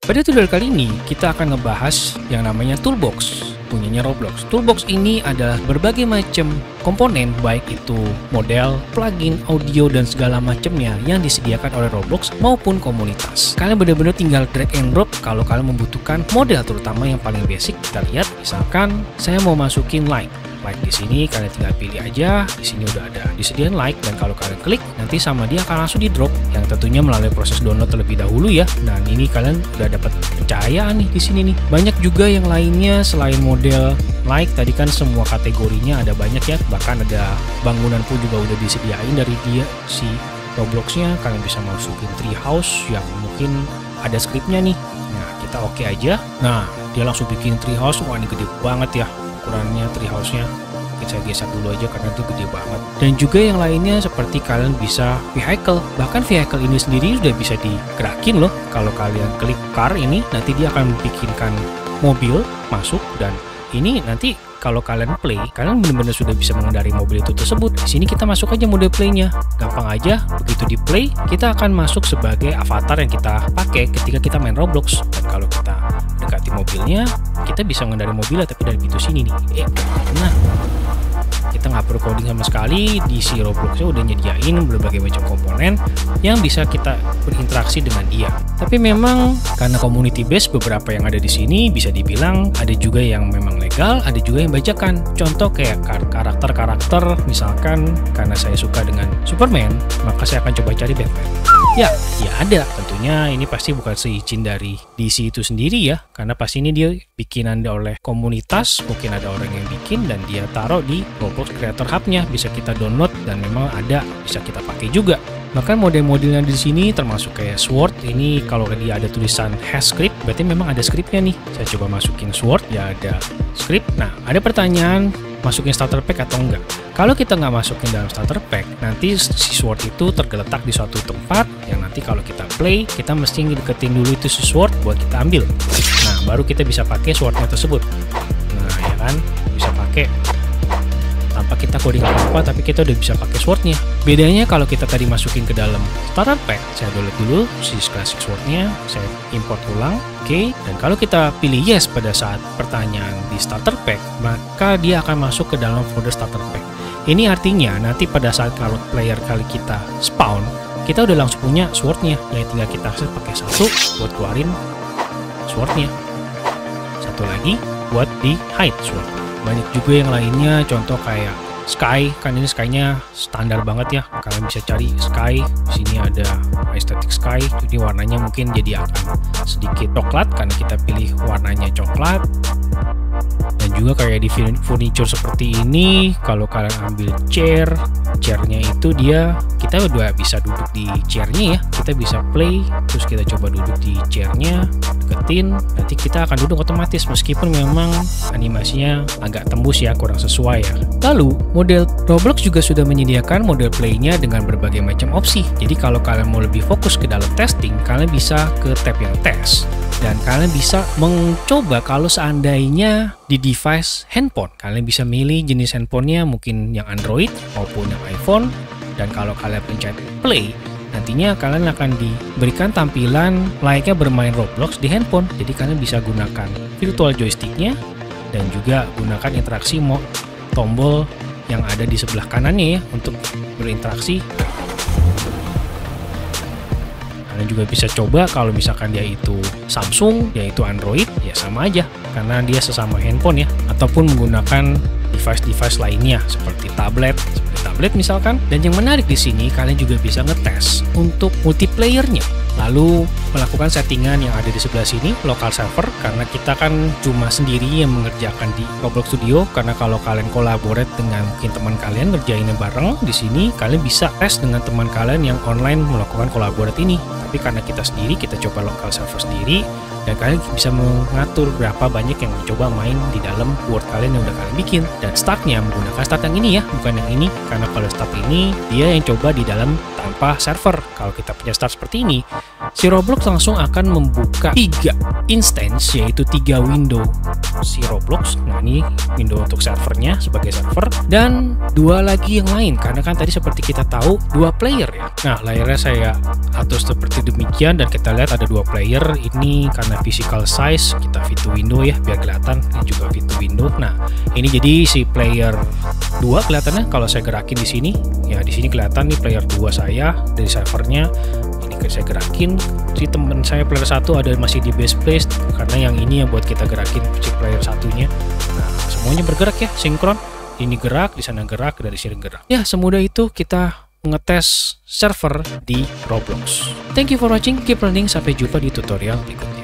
Pada tutorial kali ini, kita akan ngebahas yang namanya Toolbox, punyanya Roblox. Toolbox ini adalah berbagai macam komponen, baik itu model, plugin, audio, dan segala macamnya yang disediakan oleh Roblox maupun komunitas. Kalian benar-benar tinggal drag and drop kalau kalian membutuhkan model, terutama yang paling basic. Kita lihat, misalkan saya mau masukin like di sini, kalian tinggal pilih aja. Di sini udah ada disediakan like, dan kalau kalian klik nanti sama dia akan langsung di drop, yang tentunya melalui proses download terlebih dahulu ya. Dan ini kalian udah dapat pencahayaan nih di sini nih. Banyak juga yang lainnya selain model like tadi, kan semua kategorinya ada banyak ya. Bahkan ada bangunan pun juga udah disediain dari dia si Robloxnya. Kalian bisa masukin treehouse yang mungkin ada skripnya nih. Nah, kita oke aja. Nah, dia langsung bikin treehouse. Wah, ini gede banget ya ukurannya treehouse-nya. Saya geser dulu aja karena itu gede banget. Dan juga yang lainnya seperti kalian bisa vehicle. Bahkan vehicle ini sendiri sudah bisa digerakin loh. Kalau kalian klik car ini, nanti dia akan bikinkan mobil masuk, dan ini nanti kalau kalian play, kalian benar-benar sudah bisa mengendari mobil itu tersebut. Di sini kita masuk aja mode playnya, gampang aja. Begitu di play, kita akan masuk sebagai avatar yang kita pakai ketika kita main Roblox. Dan kalau kita dekati mobilnya, kita bisa mengendari mobilnya tapi dari pintu sini nih. Nah, kita nggak perlu coding sama sekali. Di si Robloxnya udah nyediain berbagai macam komponen yang bisa kita berinteraksi dengan dia. Tapi memang karena community base, beberapa yang ada di sini bisa dibilang ada juga yang memang legal, ada juga yang bajakan. Contoh kayak karakter-karakter, misalkan karena saya suka dengan Superman, maka saya akan coba cari Batman. Ya ada. Tentunya ini pasti bukan seizin dari DC itu sendiri ya, karena pasti ini dia bikinan oleh komunitas, mungkin ada orang yang bikin dan dia taruh di Roblox Creator Hub-nya, bisa kita download dan memang ada, bisa kita pakai juga. Bahkan model-modelnya di sini termasuk kayak Sword. Ini kalau dia ada tulisan has script, berarti memang ada scriptnya nih. Saya coba masukin Sword, ya ada script. Nah, ada pertanyaan, masukin starter pack atau enggak? Kalau kita nggak masukin dalam starter pack, nanti si Sword itu tergeletak di suatu tempat yang nanti kalau kita play, kita mesti deketin dulu itu si Sword buat kita ambil. Nah, baru kita bisa pakai Swordnya tersebut. Nah, ya kan, bisa pakai tanpa kita coding apa-apa, tapi kita udah bisa pakai Swordnya. Bedanya kalau kita tadi masukin ke dalam starter pack, saya download dulu si classic Swordnya, saya import ulang. Oke, dan kalau kita pilih yes pada saat pertanyaan di starter pack, maka dia akan masuk ke dalam folder starter pack. Ini artinya nanti pada saat kalau player kali kita spawn, kita udah langsung punya Swordnya, yang tinggal kita akses pakai satu buat keluarin Swordnya, satu lagi buat di hide Sword. Banyak juga yang lainnya, contoh kayak Sky, kan ini Sky-nya standar banget ya. Kalian bisa cari Sky. Di sini ada aesthetic Sky. Jadi warnanya mungkin jadi akan sedikit coklat karena kita pilih warnanya coklat. Dan juga kayak di furniture seperti ini, kalau kalian ambil chairnya itu kita udah bisa duduk di chairnya ya. Kita bisa play, terus kita coba duduk di chairnya, deketin, nanti kita akan duduk otomatis meskipun memang animasinya agak tembus ya, kurang sesuai ya. Lalu model Roblox juga sudah menyediakan model playnya dengan berbagai macam opsi. Jadi kalau kalian mau lebih fokus ke dalam testing, kalian bisa ke tab yang test. Dan kalian bisa mencoba kalau seandainya di device handphone, kalian bisa milih jenis handphonenya, mungkin yang Android maupun yang iPhone. Dan kalau kalian pencet play, nantinya kalian akan diberikan tampilan layaknya bermain Roblox di handphone. Jadi kalian bisa gunakan virtual joysticknya dan juga gunakan interaksi tombol yang ada di sebelah kanannya ya untuk berinteraksi. Kalian juga bisa coba kalau misalkan dia itu Samsung, dia itu Android, ya sama aja karena dia sesama handphone ya, ataupun menggunakan device-device lainnya seperti tablet misalkan. Dan yang menarik di sini, kalian juga bisa ngetes untuk multiplayernya, lalu melakukan settingan yang ada di sebelah sini, local server, karena kita kan cuma sendiri yang mengerjakan di Roblox Studio. Karena kalau kalian collaborate dengan mungkin teman kalian ngerjainnya bareng di sini, kalian bisa tes dengan teman kalian yang online melakukan collaborate ini. Tapi karena kita sendiri, kita coba local server sendiri, dan kalian bisa mengatur berapa banyak yang mencoba main di dalam world kalian yang udah kalian bikin. Dan startnya menggunakan start yang ini ya, bukan yang ini, karena kalau start ini dia yang coba di dalam tanpa server. Kalau kita punya start seperti ini, si Roblox langsung akan membuka 3 instance, yaitu 3 window si Roblox. Nah, ini window untuk servernya sebagai server, dan 2 lagi yang lain, karena kan tadi seperti kita tahu 2 player ya. Nah, layarnya saya atur seperti demikian, dan kita lihat ada 2 player. Ini karena physical size kita fit to window ya, biar kelihatan. Ini juga fit to window. Nah, ini jadi si player 2 kelihatannya kalau saya gerakin di sini. Ya, di sini kelihatan nih player 2 saya dari servernya. Saya gerakin, si temen saya player 1 ada masih di base place, karena yang ini yang buat kita gerakin si player satunya. Nah, semuanya bergerak ya, sinkron. Ini gerak, di sana gerak, dari sini gerak. Ya, semudah itu kita ngetes server di Roblox. Thank you for watching, keep learning, sampai jumpa di tutorial berikutnya.